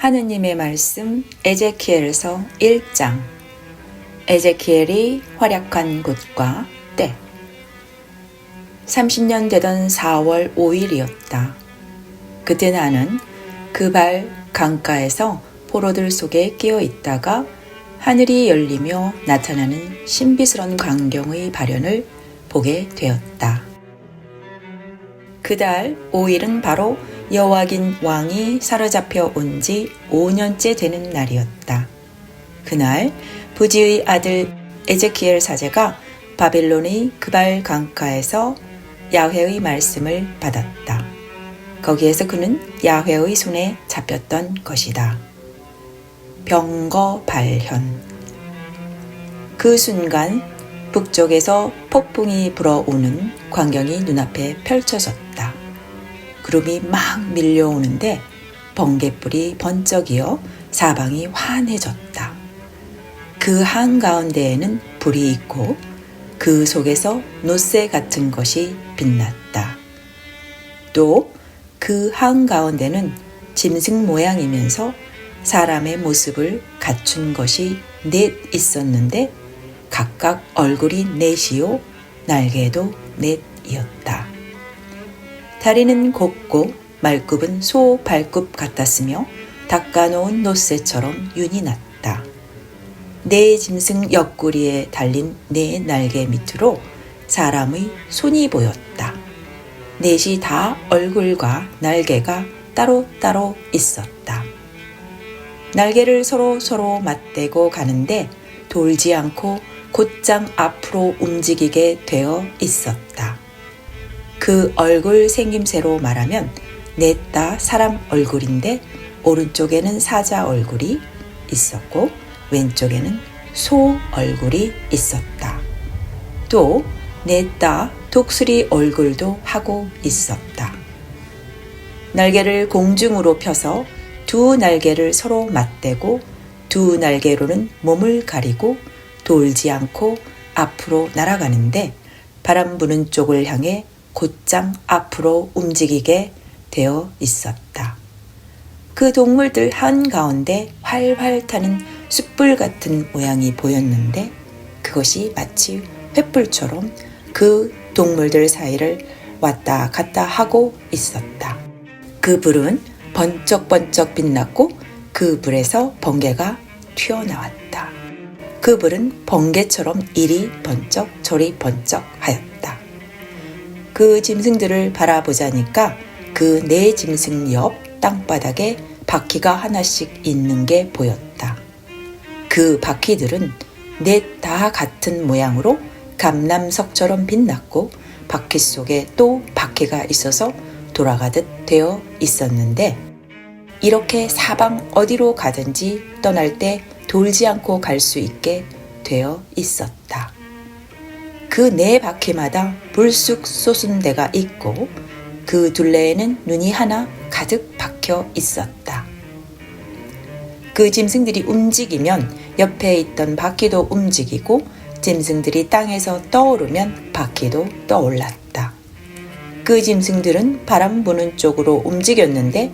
하느님의 말씀 에제키엘서 1장. 에제키엘이 활약한 곳과 때. 30년 되던 4월 5일이었다. 그때 나는 그발 강가에서 포로들 속에 끼어 있다가 하늘이 열리며 나타나는 신비스러운 광경의 발현을 보게 되었다. 그달 5일은 바로 여호와긴 왕이 사로잡혀 온 지 5년째 되는 날이었다. 그날 부지의 아들 에제키엘 사제가 바벨론의 그발 강가에서 야훼의 말씀을 받았다. 거기에서 그는 야훼의 손에 잡혔던 것이다. 병거 발현. 그 순간 북쪽에서 폭풍이 불어오는 광경이 눈앞에 펼쳐졌다. 구름이 막 밀려오는데 번갯불이 번쩍이어 사방이 환해졌다. 그 한가운데에는 불이 있고 그 속에서 놋새 같은 것이 빛났다. 또 그 한가운데는 짐승 모양이면서 사람의 모습을 갖춘 것이 넷 있었는데 각각 얼굴이 넷이요 날개도 넷이었다. 다리는 곱고 말굽은 소 발굽 같았으며 닦아놓은 놋새처럼 윤이 났다. 네 짐승 옆구리에 달린 네 날개 밑으로 사람의 손이 보였다. 넷이 다 얼굴과 날개가 따로따로 있었다. 날개를 서로 맞대고 가는데 돌지 않고 곧장 앞으로 움직이게 되어 있었다. 그 얼굴 생김새로 말하면 넷 다 사람 얼굴인데 오른쪽에는 사자 얼굴이 있었고 왼쪽에는 소 얼굴이 있었다. 또 넷 다 독수리 얼굴도 하고 있었다. 날개를 공중으로 펴서 두 날개를 서로 맞대고 두 날개로는 몸을 가리고 돌지 않고 앞으로 날아가는데 바람 부는 쪽을 향해 곧장 앞으로 움직이게 되어 있었다. 그 동물들 한가운데 활활 타는 숯불 같은 모양이 보였는데 그것이 마치 횃불처럼 그 동물들 사이를 왔다 갔다 하고 있었다. 그 불은 번쩍번쩍 빛났고 그 불에서 번개가 튀어나왔다. 그 불은 번개처럼 이리 번쩍 저리 번쩍 하였다. 그 짐승들을 바라보자니까 그 네 짐승 옆 땅바닥에 바퀴가 하나씩 있는 게 보였다. 그 바퀴들은 넷 다 같은 모양으로 감람석처럼 빛났고 바퀴 속에 또 바퀴가 있어서 돌아가듯 되어 있었는데 이렇게 사방 어디로 가든지 떠날 때 돌지 않고 갈 수 있게 되어 있었다. 그 네 바퀴마다 불쑥 솟은 데가 있고 그 둘레에는 눈이 하나 가득 박혀 있었다. 그 짐승들이 움직이면 옆에 있던 바퀴도 움직이고 짐승들이 땅에서 떠오르면 바퀴도 떠올랐다. 그 짐승들은 바람 부는 쪽으로 움직였는데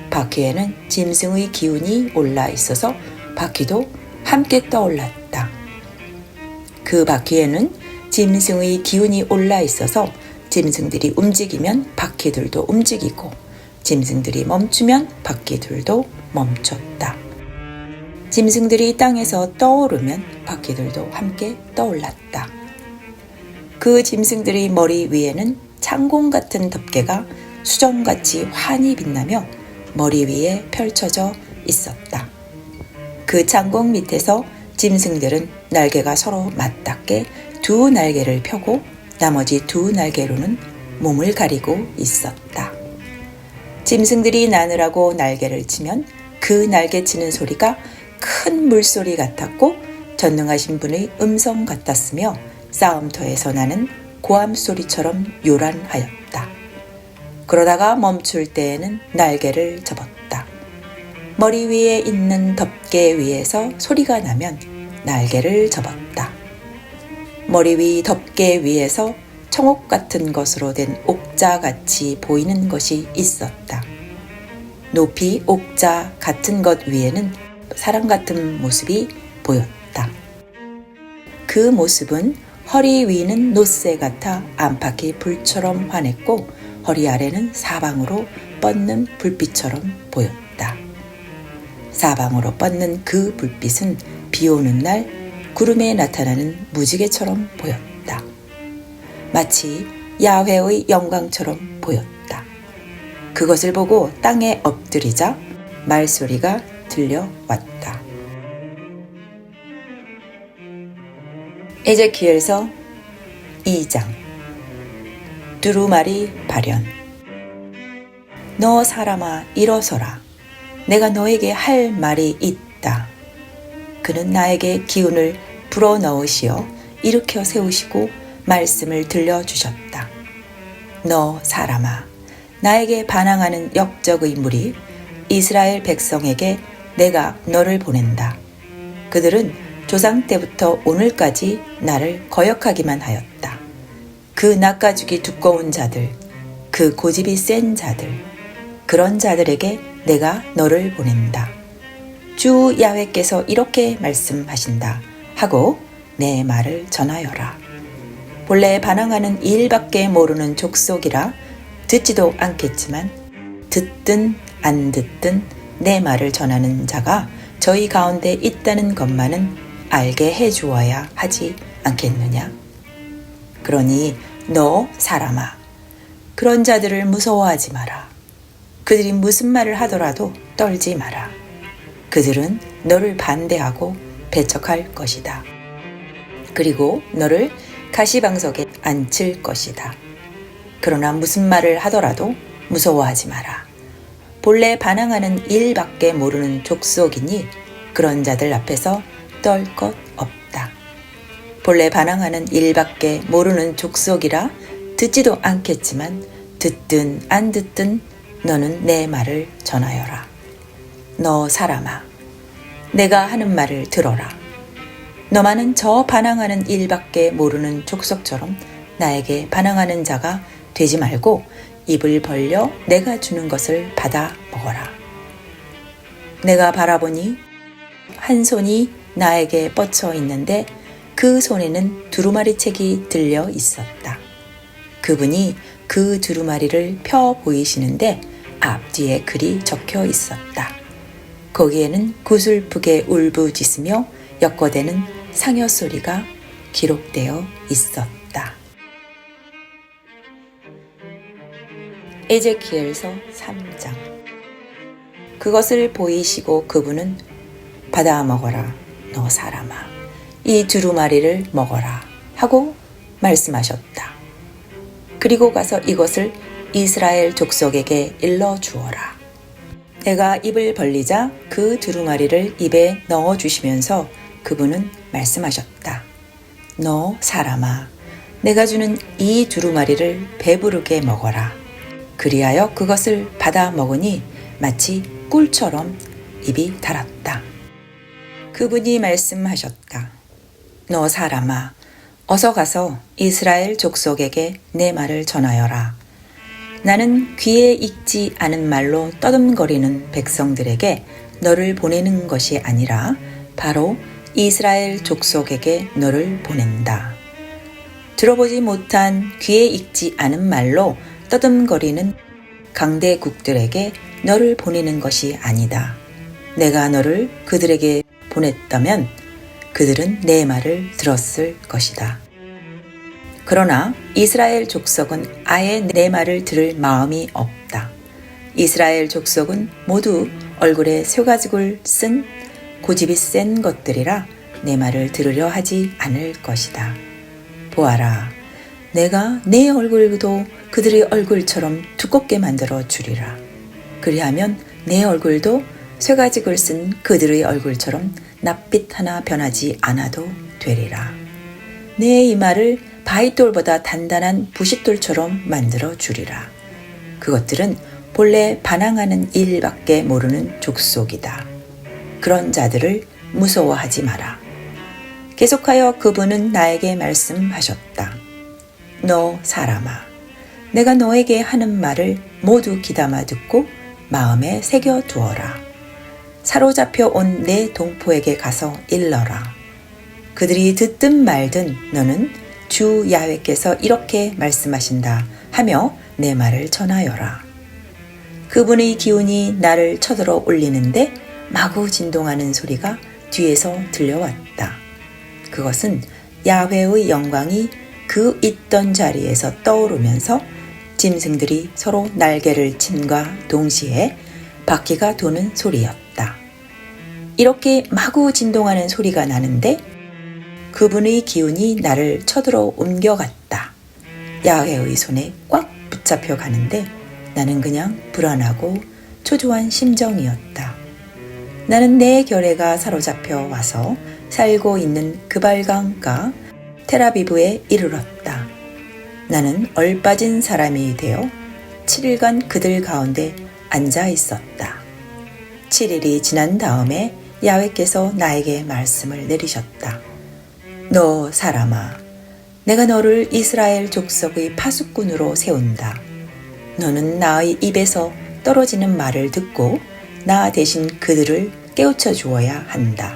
바퀴에는 짐승의 기운이 올라 있어서 바퀴도 함께 떠올랐다. 그 바퀴에는 짐승의 기운이 올라 있어서 짐승들이 움직이면 바퀴들도 움직이고 짐승들이 멈추면 바퀴들도 멈췄다. 짐승들이 땅에서 떠오르면 바퀴들도 함께 떠올랐다. 그 짐승들의 머리 위에는 창공 같은 덮개가 수정같이 환히 빛나며 머리 위에 펼쳐져 있었다. 그 창공 밑에서 짐승들은 날개가 서로 맞닿게 두 날개를 펴고 나머지 두 날개로는 몸을 가리고 있었다. 짐승들이 나느라고 날개를 치면 그 날개 치는 소리가 큰 물소리 같았고 전능하신 분의 음성 같았으며 싸움터에서 나는 고함 소리처럼 요란하였다. 그러다가 멈출 때에는 날개를 접었다. 머리 위에 있는 덮개 위에서 소리가 나면 날개를 접었다. 머리 위 덮개 위에서 청옥 같은 것으로 된 옥자같이 보이는 것이 있었다. 높이 옥자 같은 것 위에는 사람 같은 모습이 보였다. 그 모습은 허리 위는 노새 같아 안팎이 불처럼 환했고 허리 아래는 사방으로 뻗는 불빛처럼 보였다. 사방으로 뻗는 그 불빛은 비 오는 날 구름에 나타나는 무지개처럼 보였다. 마치 야훼의 영광처럼 보였다. 그것을 보고 땅에 엎드리자 말소리가 들려왔다. 에제키엘서 2장. 두루마리 발현. 너 사람아 일어서라. 내가 너에게 할 말이 있다. 그는 나에게 기운을 불어넣으시어 일으켜 세우시고 말씀을 들려주셨다. 너 사람아, 나에게 반항하는 역적의 무리 이스라엘 백성에게 내가 너를 보낸다. 그들은 조상 때부터 오늘까지 나를 거역하기만 하였다. 그 낚아주기 두꺼운 자들, 그 고집이 센 자들, 그런 자들에게 내가 너를 보낸다. 주 야훼께서 이렇게 말씀하신다 하고 내 말을 전하여라. 본래 반항하는 이 일밖에 모르는 족속이라 듣지도 않겠지만 듣든 안 듣든 내 말을 전하는 자가 저희 가운데 있다는 것만은 알게 해주어야 하지 않겠느냐? 그러니 너 사람아, 그런 자들을 무서워하지 마라. 그들이 무슨 말을 하더라도 떨지 마라. 그들은 너를 반대하고 배척할 것이다. 그리고 너를 가시방석에 앉힐 것이다. 그러나 무슨 말을 하더라도 무서워하지 마라. 본래 반항하는 일밖에 모르는 족속이니 그런 자들 앞에서 떨 것 없다. 본래 반항하는 일밖에 모르는 족속이라 듣지도 않겠지만 듣든 안 듣든 너는 내 말을 전하여라. 너 사람아, 내가 하는 말을 들어라. 너만은 저 반항하는 일밖에 모르는 족속처럼 나에게 반항하는 자가 되지 말고 입을 벌려 내가 주는 것을 받아 먹어라. 내가 바라보니 한 손이 나에게 뻗쳐 있는데 그 손에는 두루마리 책이 들려 있었다. 그분이 그 두루마리를 펴 보이시는데 앞뒤에 글이 적혀 있었다. 거기에는 구슬프게 울부짖으며 엮어대는 상여 소리가 기록되어 있었다. 에제키엘서 3장. 그것을 보이시고 그분은 받아 먹어라, 너 사람아. 이 두루마리를 먹어라 하고 말씀하셨다. 그리고 가서 이것을 이스라엘 족속에게 일러 주어라. 내가 입을 벌리자 그 두루마리를 입에 넣어 주시면서 그분은 말씀하셨다. 너 사람아, 내가 주는 이 두루마리를 배부르게 먹어라. 그리하여 그것을 받아 먹으니 마치 꿀처럼 입이 달았다. 그분이 말씀하셨다. 너 사람아, 어서 가서 이스라엘 족속에게 내 말을 전하여라. 나는 귀에 익지 않은 말로 떠듬거리는 백성들에게 너를 보내는 것이 아니라 바로 이스라엘 족속에게 너를 보낸다. 들어보지 못한 귀에 익지 않은 말로 떠듬거리는 강대국들에게 너를 보내는 것이 아니다. 내가 너를 그들에게 보냈다면 그들은 내 말을 들었을 것이다. 그러나 이스라엘 족속은 아예 내 말을 들을 마음이 없다. 이스라엘 족속은 모두 얼굴에 쇠가죽을 쓴 고집이 센 것들이라 내 말을 들으려 하지 않을 것이다. 보아라, 내가 내 얼굴도 그들의 얼굴처럼 두껍게 만들어 주리라. 그리하면 내 얼굴도 쇠가죽을 쓴 그들의 얼굴처럼 낯빛 하나 변하지 않아도 되리라. 내 이마를 바위돌보다 단단한 부싯돌처럼 만들어 주리라. 그것들은 본래 반항하는 일밖에 모르는 족속이다. 그런 자들을 무서워하지 마라. 계속하여 그분은 나에게 말씀하셨다. 너 사람아, 내가 너에게 하는 말을 모두 귀담아 듣고 마음에 새겨 두어라. 사로잡혀 온 내 동포에게 가서 일러라. 그들이 듣든 말든 너는 주 야훼께서 이렇게 말씀하신다 하며 내 말을 전하여라. 그분의 기운이 나를 쳐들어 올리는데 마구 진동하는 소리가 뒤에서 들려왔다. 그것은 야훼의 영광이 그 있던 자리에서 떠오르면서 짐승들이 서로 날개를 침과 동시에 바퀴가 도는 소리였다. 이렇게 마구 진동하는 소리가 나는데 그분의 기운이 나를 쳐들어 옮겨갔다. 야훼의 손에 꽉 붙잡혀 가는데 나는 그냥 불안하고 초조한 심정이었다. 나는 내 결례가 사로잡혀 와서 살고 있는 그발강가 텔아비브에 이르렀다. 나는 얼빠진 사람이 되어 7일간 그들 가운데 앉아 있었다. 7일이 지난 다음에 야훼께서 나에게 말씀을 내리셨다. 너 사람아, 내가 너를 이스라엘 족속의 파수꾼으로 세운다. 너는 나의 입에서 떨어지는 말을 듣고 나 대신 그들을 깨우쳐 주어야 한다.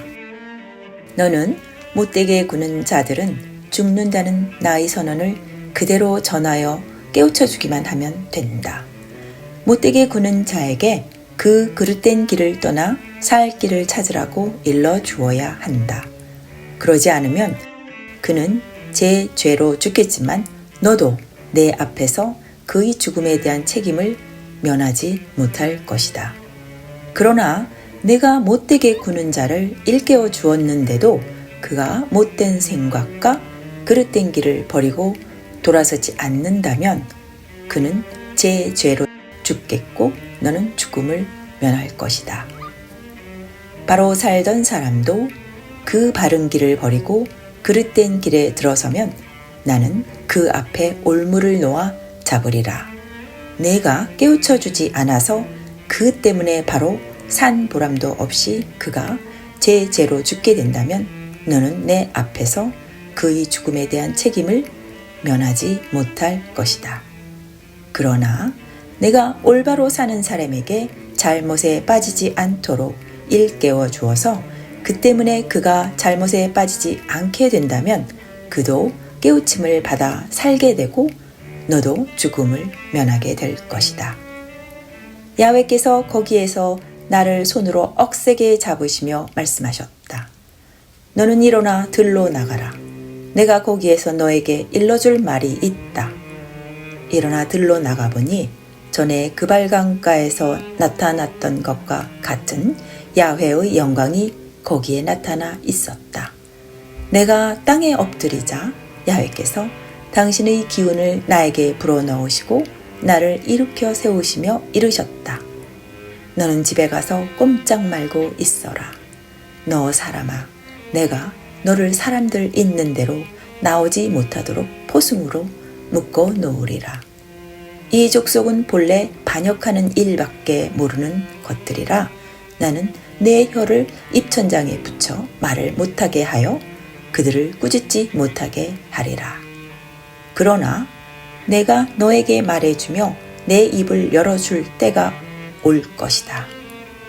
너는 못되게 구는 자들은 죽는다는 나의 선언을 그대로 전하여 깨우쳐 주기만 하면 된다. 못되게 구는 자에게 그 그릇된 길을 떠나 살 길을 찾으라고 일러 주어야 한다. 그러지 않으면 그는 제 죄로 죽겠지만 너도 내 앞에서 그의 죽음에 대한 책임을 면하지 못할 것이다. 그러나 내가 못되게 구는 자를 일깨워 주었는데도 그가 못된 생각과 그릇된 길을 버리고 돌아서지 않는다면 그는 제 죄로 죽겠고 너는 죽음을 면할 것이다. 바로 살던 사람도 그 바른 길을 버리고 그릇된 길에 들어서면 나는 그 앞에 올무를 놓아 잡으리라. 내가 깨우쳐 주지 않아서 그 때문에 바로 산 보람도 없이 그가 제 죄로 죽게 된다면 너는 내 앞에서 그의 죽음에 대한 책임을 면하지 못할 것이다. 그러나 내가 올바로 사는 사람에게 잘못에 빠지지 않도록 일깨워 주어서 그 때문에 그가 잘못에 빠지지 않게 된다면 그도 깨우침을 받아 살게 되고 너도 죽음을 면하게 될 것이다. 야훼께서 거기에서 나를 손으로 억세게 잡으시며 말씀하셨다. 너는 일어나 들로 나가라. 내가 거기에서 너에게 일러줄 말이 있다. 일어나 들로 나가보니 전에 그발강가에서 나타났던 것과 같은 야훼의 영광이 거기에 나타나 있었다. 내가 땅에 엎드리자 야훼께서 당신의 기운을 나에게 불어넣으시고 나를 일으켜 세우시며 이르셨다. 너는 집에 가서 꼼짝 말고 있어라. 너 사람아, 내가 너를 사람들 있는 대로 나오지 못하도록 포승으로 묶어 놓으리라. 이 족속은 본래 반역하는 일밖에 모르는 것들이라 나는 내 혀를 입천장에 붙여 말을 못하게 하여 그들을 꾸짖지 못하게 하리라. 그러나 내가 너에게 말해주며 내 입을 열어줄 때가 올 것이다.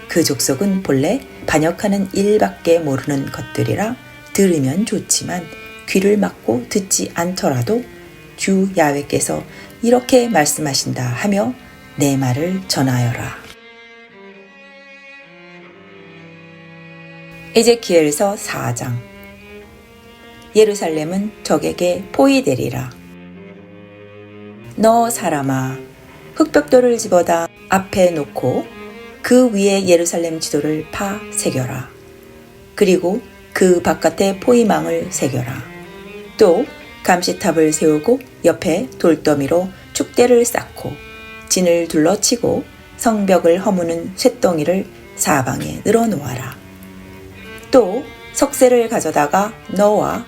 그 족속은 본래 반역하는 일밖에 모르는 것들이라 들으면 좋지만 귀를 막고 듣지 않더라도 주 야훼께서 이렇게 말씀하신다 하며 내 말을 전하여라. 에제키엘서 4장. 예루살렘은 적에게 포위되리라. 너 사람아, 흙벽돌을 집어다 앞에 놓고 그 위에 예루살렘 지도를 파 새겨라. 그리고 그 바깥에 포위망을 새겨라. 또 감시탑을 세우고 옆에 돌더미로 축대를 쌓고 진을 둘러치고 성벽을 허무는 쇳덩이를 사방에 늘어놓아라. 또 석쇠를 가져다가 너와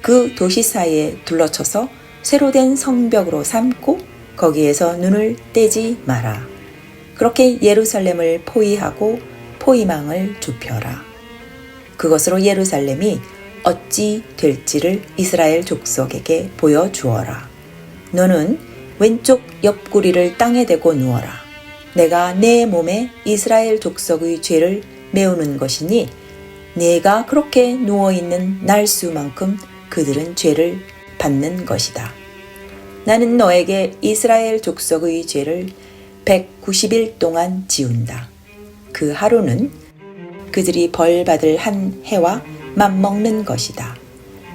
그 도시 사이에 둘러쳐서 새로 된 성벽으로 삼고 거기에서 눈을 떼지 마라. 그렇게 예루살렘을 포위하고 포위망을 좁혀라. 그것으로 예루살렘이 어찌 될지를 이스라엘 족속에게 보여주어라. 너는 왼쪽 옆구리를 땅에 대고 누워라. 내가 내 몸에 이스라엘 족속의 죄를 메우는 것이니 내가 그렇게 누워있는 날수만큼 그들은 죄를 받는 것이다. 나는 너에게 이스라엘 족속의 죄를 190일 동안 지운다. 그 하루는 그들이 벌 받을 한 해와 맞먹는 것이다.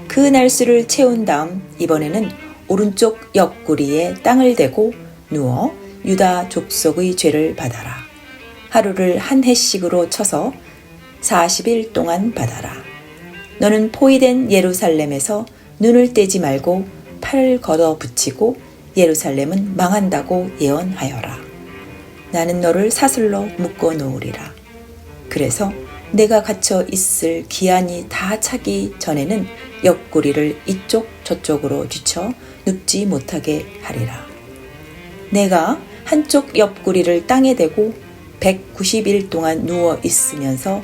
그 날수를 채운 다음 이번에는 오른쪽 옆구리에 땅을 대고 누워 유다 족속의 죄를 받아라. 하루를 한 해씩으로 쳐서 40일 동안 받아라. 너는 포위된 예루살렘에서 눈을 떼지 말고 팔을 걷어 붙이고 예루살렘은 망한다고 예언하여라. 나는 너를 사슬로 묶어 놓으리라. 그래서 내가 갇혀 있을 기한이 다 차기 전에는 옆구리를 이쪽 저쪽으로 뒤쳐 눕지 못하게 하리라. 내가 한쪽 옆구리를 땅에 대고 190일 동안 누워 있으면서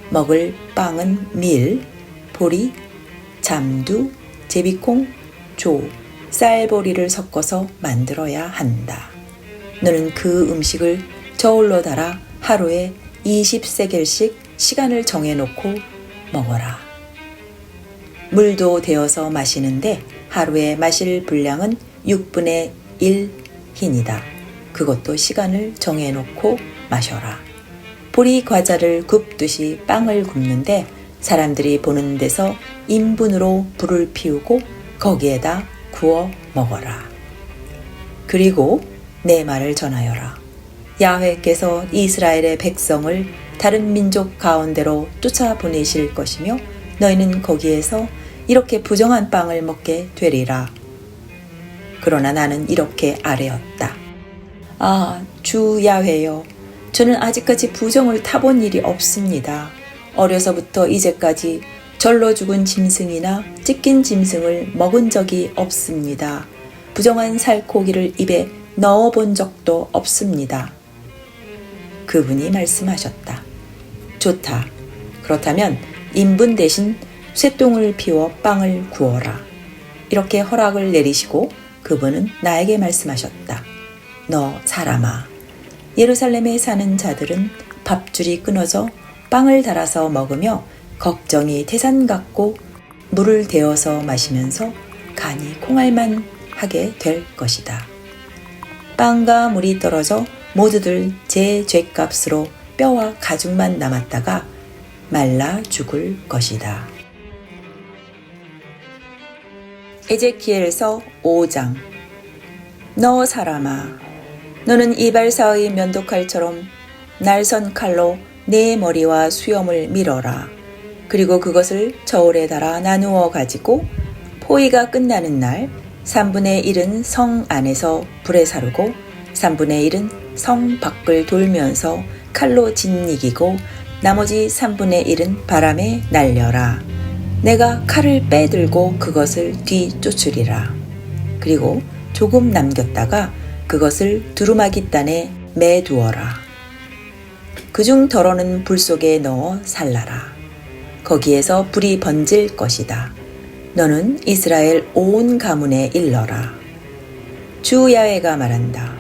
먹을 빵은 밀, 보리, 잠두, 제비콩, 조, 쌀보리를 섞어서 만들어야 한다. 너는 그 음식을 저울로 달아 하루에 20세겔씩 시간을 정해놓고 먹어라. 물도 데워서 마시는데 하루에 마실 분량은 6분의 1 흰이다. 그것도 시간을 정해놓고 마셔라. 보리 과자를 굽듯이 빵을 굽는데 사람들이 보는 데서 인분으로 불을 피우고 거기에다 구워 먹어라. 그리고 내 말을 전하여라. 야훼께서 이스라엘의 백성을 다른 민족 가운데로 쫓아보내실 것이며 너희는 거기에서 이렇게 부정한 빵을 먹게 되리라. 그러나 나는 이렇게 아뢰었다. 아, 주 야훼여, 저는 아직까지 부정을 타본 일이 없습니다. 어려서부터 이제까지 절로 죽은 짐승이나 찢긴 짐승을 먹은 적이 없습니다. 부정한 살코기를 입에 넣어본 적도 없습니다. 그분이 말씀하셨다. 좋다. 그렇다면 인분 대신 쇠똥을 피워 빵을 구워라. 이렇게 허락을 내리시고 그분은 나에게 말씀하셨다. 너 사람아, 예루살렘에 사는 자들은 밥줄이 끊어져 빵을 달아서 먹으며 걱정이 태산 같고 물을 데워서 마시면서 간이 콩알만 하게 될 것이다. 빵과 물이 떨어져 모두들 제 죗값으로 뼈와 가죽만 남았다가 말라 죽을 것이다. 에제키엘서 5장. 너 사람아, 너는 이발사의 면도칼처럼 날선 칼로 내 머리와 수염을 밀어라. 그리고 그것을 저울에 달아 나누어 가지고 포위가 끝나는 날 3분의 1은 성 안에서 불에 사르고 3분의 1은 성 밖을 돌면서 칼로 짓이기고 나머지 3분의 1은 바람에 날려라. 내가 칼을 빼들고 그것을 뒤쫓으리라. 그리고 조금 남겼다가 그것을 두루마기 단에 매두어라. 그중 덜어는 불 속에 넣어 살라라. 거기에서 불이 번질 것이다. 너는 이스라엘 온 가문에 일러라. 주 야훼가 말한다.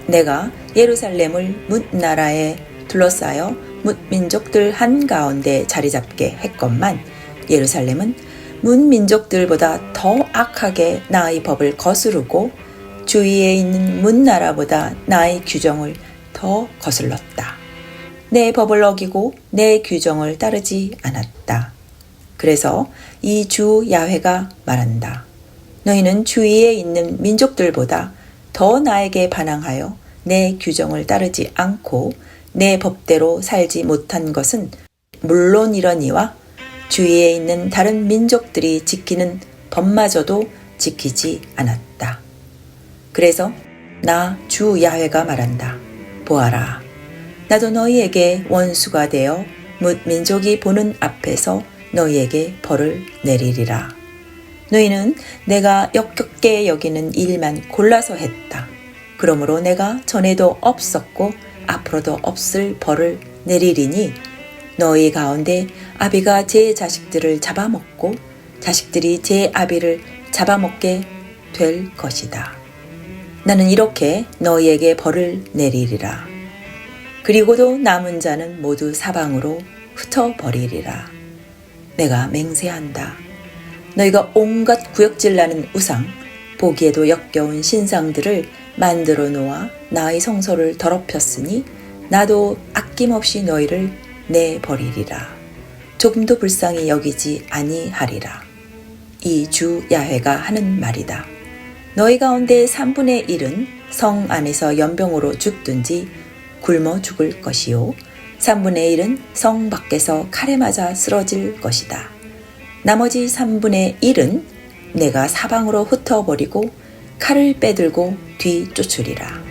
내가 예루살렘을 뭇 나라에 둘러싸여 뭇 민족들 한가운데 자리 잡게 했건만 예루살렘은 뭇 민족들보다 더 악하게 나의 법을 거스르고 주위에 있는 뭇 나라보다 나의 규정을 더 거슬렀다. 내 법을 어기고 내 규정을 따르지 않았다. 그래서 이 주 야훼가 말한다. 너희는 주위에 있는 민족들보다 더 나에게 반항하여 내 규정을 따르지 않고 내 법대로 살지 못한 것은 물론이러니와 주위에 있는 다른 민족들이 지키는 법마저도 지키지 않았다. 그래서 나 주 야훼가 말한다. 보아라. 나도 너희에게 원수가 되어 뭇 민족이 보는 앞에서 너희에게 벌을 내리리라. 너희는 내가 역겹게 여기는 일만 골라서 했다. 그러므로 내가 전에도 없었고 앞으로도 없을 벌을 내리리니 너희 가운데 아비가 제 자식들을 잡아먹고 자식들이 제 아비를 잡아먹게 될 것이다. 나는 이렇게 너희에게 벌을 내리리라. 그리고도 남은 자는 모두 사방으로 흩어버리리라. 내가 맹세한다. 너희가 온갖 구역질 나는 우상, 보기에도 역겨운 신상들을 만들어 놓아 나의 성소를 더럽혔으니 나도 아낌없이 너희를 내버리리라. 조금도 불쌍히 여기지 아니하리라. 이 주 야훼가 하는 말이다. 너희 가운데 3분의 1은 성 안에서 연병으로 죽든지 굶어 죽을 것이요 3분의 1은 성 밖에서 칼에 맞아 쓰러질 것이다. 나머지 3분의 1은 내가 사방으로 흩어버리고 칼을 빼들고 뒤쫓으리라.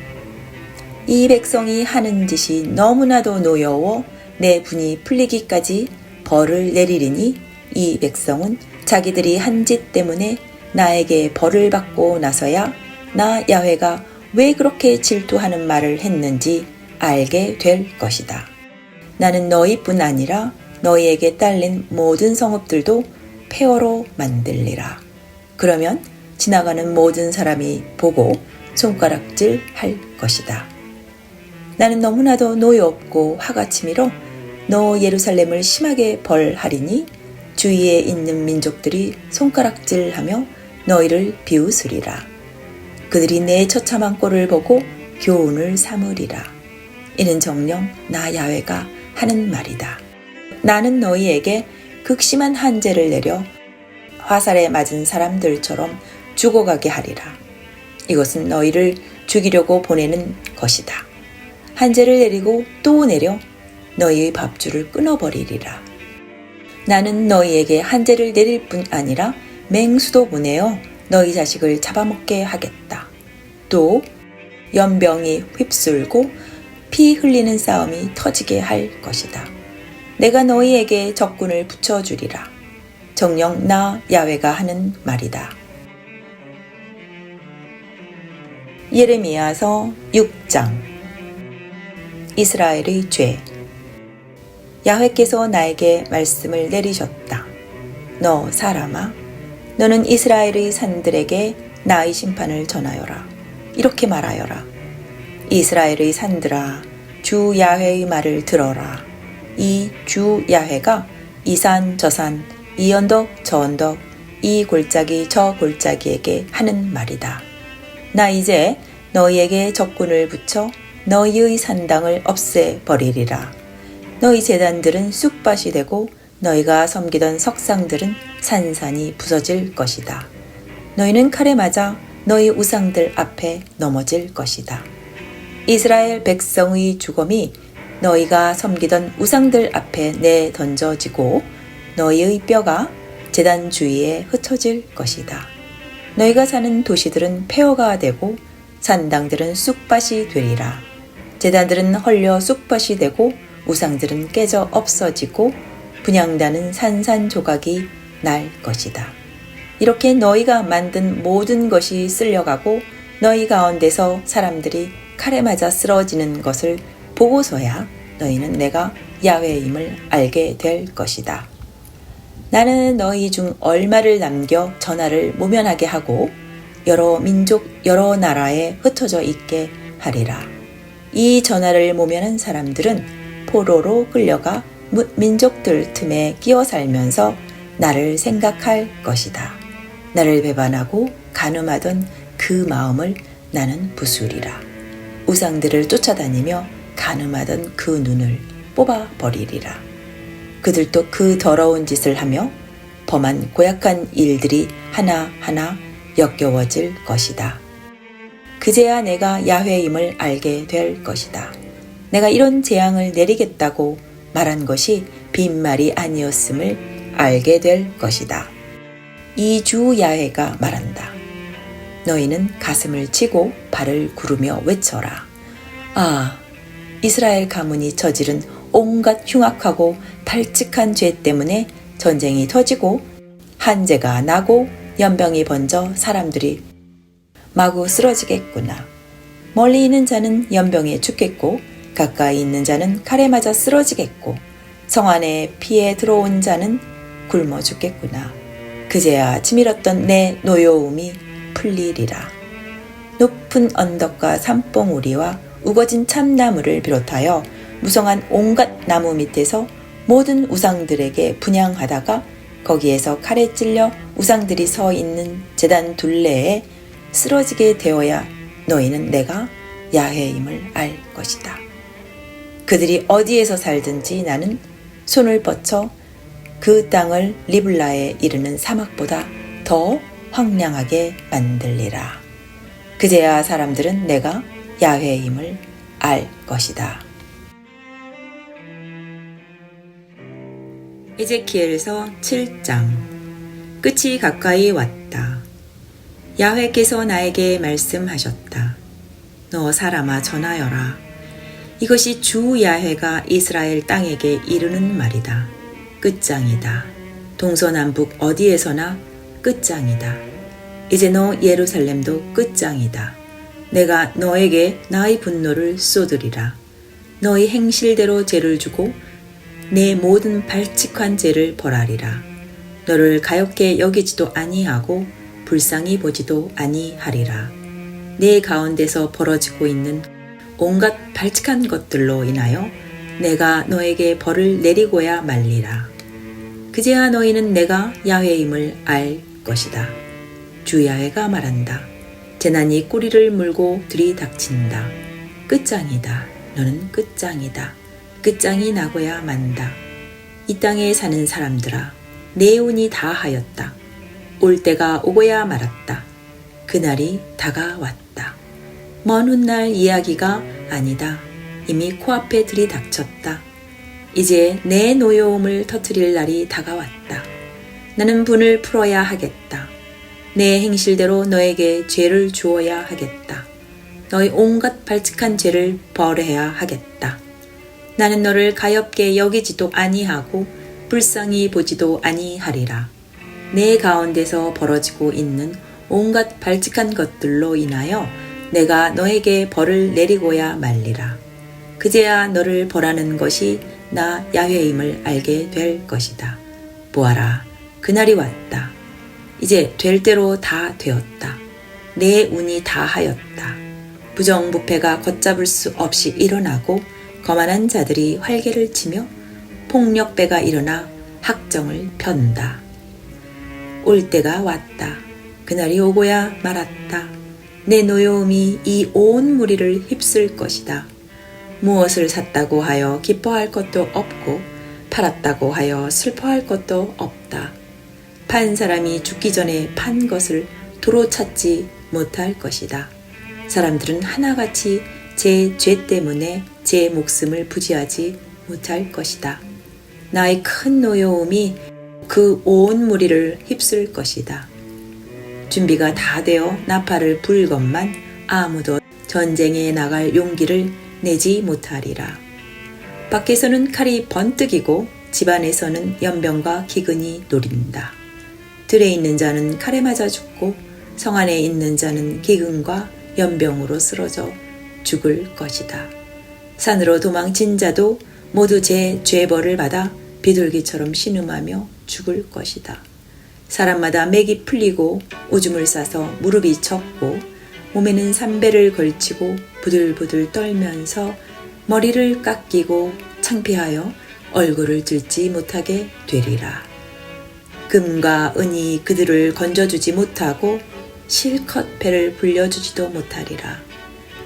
이 백성이 하는 짓이 너무나도 노여워 내 분이 풀리기까지 벌을 내리리니 이 백성은 자기들이 한 짓 때문에 나에게 벌을 받고 나서야 나 야훼가 왜 그렇게 질투하는 말을 했는지 알게 될 것이다. 나는 너희뿐 아니라 너희에게 딸린 모든 성읍들도 폐허로 만들리라. 그러면 지나가는 모든 사람이 보고 손가락질 할 것이다. 나는 너무나도 노여없고 화가 치밀어 너 예루살렘을 심하게 벌하리니 주위에 있는 민족들이 손가락질하며 너희를 비웃으리라. 그들이 내 처참한 꼴을 보고 교훈을 삼으리라. 이는 정녕 나 야훼가 하는 말이다. 나는 너희에게 극심한 한죄를 내려 화살에 맞은 사람들처럼 죽어가게 하리라. 이것은 너희를 죽이려고 보내는 것이다. 한죄를 내리고 또 내려 너희의 밥줄을 끊어버리리라. 나는 너희에게 한죄를 내릴 뿐 아니라 맹수도 보내어 너희 자식을 잡아먹게 하겠다. 또 연병이 휩쓸고 피 흘리는 싸움이 터지게 할 것이다. 내가 너희에게 적군을 붙여주리라. 정녕 나 야훼가 하는 말이다. 예레미야서 6장. 이스라엘의 죄. 야훼께서 나에게 말씀을 내리셨다. 너 사람아, 너는 이스라엘의 산들에게 나의 심판을 전하여라. 이렇게 말하여라. 이스라엘의 산들아, 주 야훼의 말을 들어라. 이 주 야훼가 이 산 저 산, 이 언덕 저 언덕, 이 골짜기 저 골짜기에게 하는 말이다. 나 이제 너희에게 적군을 붙여 너희의 산당을 없애버리리라. 너희 제단들은 쑥밭이 되고 너희가 섬기던 석상들은 산산이 부서질 것이다. 너희는 칼에 맞아 너희 우상들 앞에 넘어질 것이다. 이스라엘 백성의 죽음이 너희가 섬기던 우상들 앞에 내던져지고 너희의 뼈가 제단 주위에 흩어질 것이다. 너희가 사는 도시들은 폐허가 되고 산당들은 쑥밭이 되리라. 제단들은 헐려 쑥밭이 되고 우상들은 깨져 없어지고 분향단은 산산조각이 날 것이다. 이렇게 너희가 만든 모든 것이 쓸려가고 너희 가운데서 사람들이 칼에 맞아 쓰러지는 것을 보고서야 너희는 내가 야훼임을 알게 될 것이다. 나는 너희 중 얼마를 남겨 전하를 모면하게 하고 여러 민족 여러 나라에 흩어져 있게 하리라. 이 전하를 모면한 사람들은 포로로 끌려가 민족들 틈에 끼어 살면서 나를 생각할 것이다. 나를 배반하고 간음하던 그 마음을 나는 부수리라. 우상들을 쫓아다니며 간음하던 그 눈을 뽑아버리리라. 그들도 그 더러운 짓을 하며 범한 고약한 일들이 하나하나 역겨워질 것이다. 그제야 내가 야훼임을 알게 될 것이다. 내가 이런 재앙을 내리겠다고 말한 것이 빈말이 아니었음을 알게 될 것이다. 이 주 야훼가 말한다. 너희는 가슴을 치고 발을 구르며 외쳐라. 아, 이스라엘 가문이 저지른 온갖 흉악하고 발칙한 죄 때문에 전쟁이 터지고 한재가 나고 연병이 번져 사람들이 마구 쓰러지겠구나. 멀리 있는 자는 연병에 죽겠고 가까이 있는 자는 칼에 맞아 쓰러지겠고 성 안에 피해 들어온 자는 굶어 죽겠구나. 그제야 치밀었던 내 노여움이 풀리리라. 높은 언덕과 산봉우리와 우거진 참나무를 비롯하여 무성한 온갖 나무 밑에서 모든 우상들에게 분향하다가 거기에서 칼에 찔려 우상들이 서 있는 제단 둘레에 쓰러지게 되어야 너희는 내가 야훼임을 알 것이다. 그들이 어디에서 살든지 나는 손을 뻗쳐 그 땅을 리블라에 이르는 사막보다 더 황량하게 만들리라. 그제야 사람들은 내가 야훼임을 알 것이다. 에제키엘서 7장. 끝이 가까이 왔다. 야훼께서 나에게 말씀하셨다. 너 사람아 전하여라. 이것이 주 야훼가 이스라엘 땅에게 이르는 말이다. 끝장이다. 동서남북 어디에서나 끝장이다. 이제 너 예루살렘도 끝장이다. 내가 너에게 나의 분노를 쏟으리라. 너의 행실대로 죄를 주고 내 모든 발칙한 죄를 벌하리라. 너를 가엾게 여기지도 아니하고 불쌍히 보지도 아니하리라. 내 가운데서 벌어지고 있는 온갖 발칙한 것들로 인하여 내가 너에게 벌을 내리고야 말리라. 그제야 너희는 내가 야훼임을 알 것이다. 주 야훼가 말한다. 재난이 꼬리를 물고 들이닥친다. 끝장이다. 너는 끝장이다. 끝장이 나고야 만다. 이 땅에 사는 사람들아, 내 운이 다하였다. 올 때가 오고야 말았다. 그날이 다가왔다. 먼 훗날 이야기가 아니다. 이미 코앞에 들이닥쳤다. 이제 내 노여움을 터뜨릴 날이 다가왔다. 나는 분을 풀어야 하겠다. 내 행실대로 너에게 죄를 주어야 하겠다. 너의 온갖 발칙한 죄를 벌해야 하겠다. 나는 너를 가엾게 여기지도 아니하고 불쌍히 보지도 아니하리라. 내 가운데서 벌어지고 있는 온갖 발칙한 것들로 인하여 내가 너에게 벌을 내리고야 말리라. 그제야 너를 벌하는 것이 나 야훼임을 알게 될 것이다. 보아라, 그날이 왔다. 이제 될 대로 다 되었다. 내 운이 다하였다. 부정부패가 걷잡을 수 없이 일어나고 거만한 자들이 활개를 치며 폭력배가 일어나 학정을 편다. 올 때가 왔다. 그날이 오고야 말았다. 내 노여움이 이 온 무리를 휩쓸 것이다. 무엇을 샀다고 하여 기뻐할 것도 없고 팔았다고 하여 슬퍼할 것도 없다. 판 사람이 죽기 전에 판 것을 도로 찾지 못할 것이다. 사람들은 하나같이 제 죄 때문에 제 목숨을 부지하지 못할 것이다. 나의 큰 노여움이 그 온 무리를 휩쓸 것이다. 준비가 다 되어 나팔을 불건만 아무도 전쟁에 나갈 용기를 내지 못하리라. 밖에서는 칼이 번뜩이고 집안에서는 연병과 기근이 노린다. 들에 있는 자는 칼에 맞아 죽고 성 안에 있는 자는 기근과 연병으로 쓰러져 죽을 것이다. 산으로 도망친 자도 모두 제 죄벌을 받아 비둘기처럼 신음하며 죽을 것이다. 사람마다 맥이 풀리고 오줌을 싸서 무릎이 쳤고 몸에는 삼배를 걸치고 부들부들 떨면서 머리를 깎이고 창피하여 얼굴을 들지 못하게 되리라. 금과 은이 그들을 건져주지 못하고 실컷 배를 불려주지도 못하리라.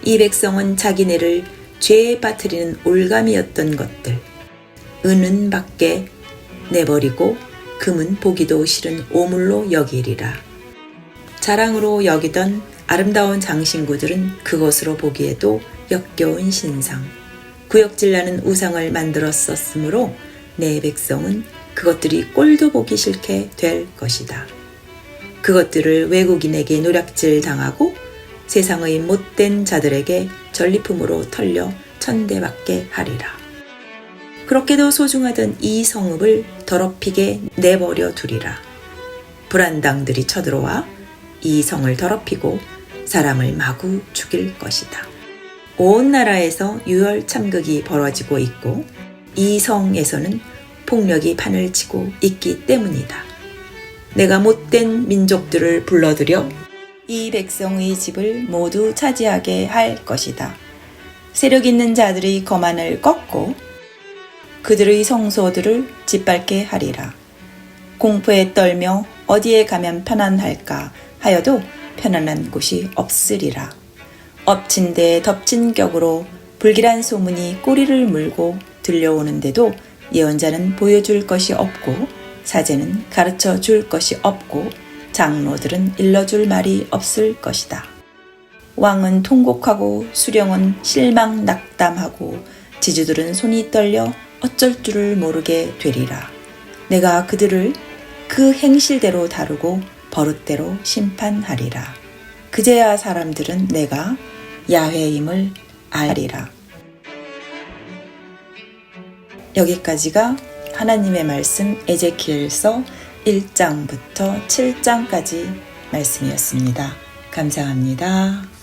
이 백성은 자기네를 죄에 빠뜨리는 올감이었던 것들, 은은 밖에 내버리고 금은 보기도 싫은 오물로 여기리라. 자랑으로 여기던 아름다운 장신구들은 그것으로 보기에도 역겨운 신상, 구역질나는 우상을 만들었었으므로 내 백성은 그것들이 꼴도 보기 싫게 될 것이다. 그것들을 외국인에게 노략질 당하고 세상의 못된 자들에게 전리품으로 털려 천대받게 하리라. 그렇게도 소중하던 이 성읍을 더럽히게 내버려 두리라. 불안당들이 쳐들어와 이 성을 더럽히고 사람을 마구 죽일 것이다. 온 나라에서 유혈 참극이 벌어지고 있고 이 성에서는 폭력이 판을 치고 있기 때문이다. 내가 못된 민족들을 불러들여 이 백성의 집을 모두 차지하게 할 것이다. 세력 있는 자들의 거만을 꺾고 그들의 성소들을 짓밟게 하리라. 공포에 떨며 어디에 가면 편안할까 하여도 편안한 곳이 없으리라. 엎친 데 덮친 격으로 불길한 소문이 꼬리를 물고 들려오는데도 예언자는 보여줄 것이 없고 사제는 가르쳐 줄 것이 없고 장로들은 일러줄 말이 없을 것이다. 왕은 통곡하고 수령은 실망 낙담하고 지주들은 손이 떨려 어쩔 줄을 모르게 되리라. 내가 그들을 그 행실대로 다루고 버릇대로 심판하리라. 그제야 사람들은 내가 야훼임을 알리라. 여기까지가 하나님의 말씀 에제키엘서 1장부터 7장까지 말씀이었습니다. 감사합니다.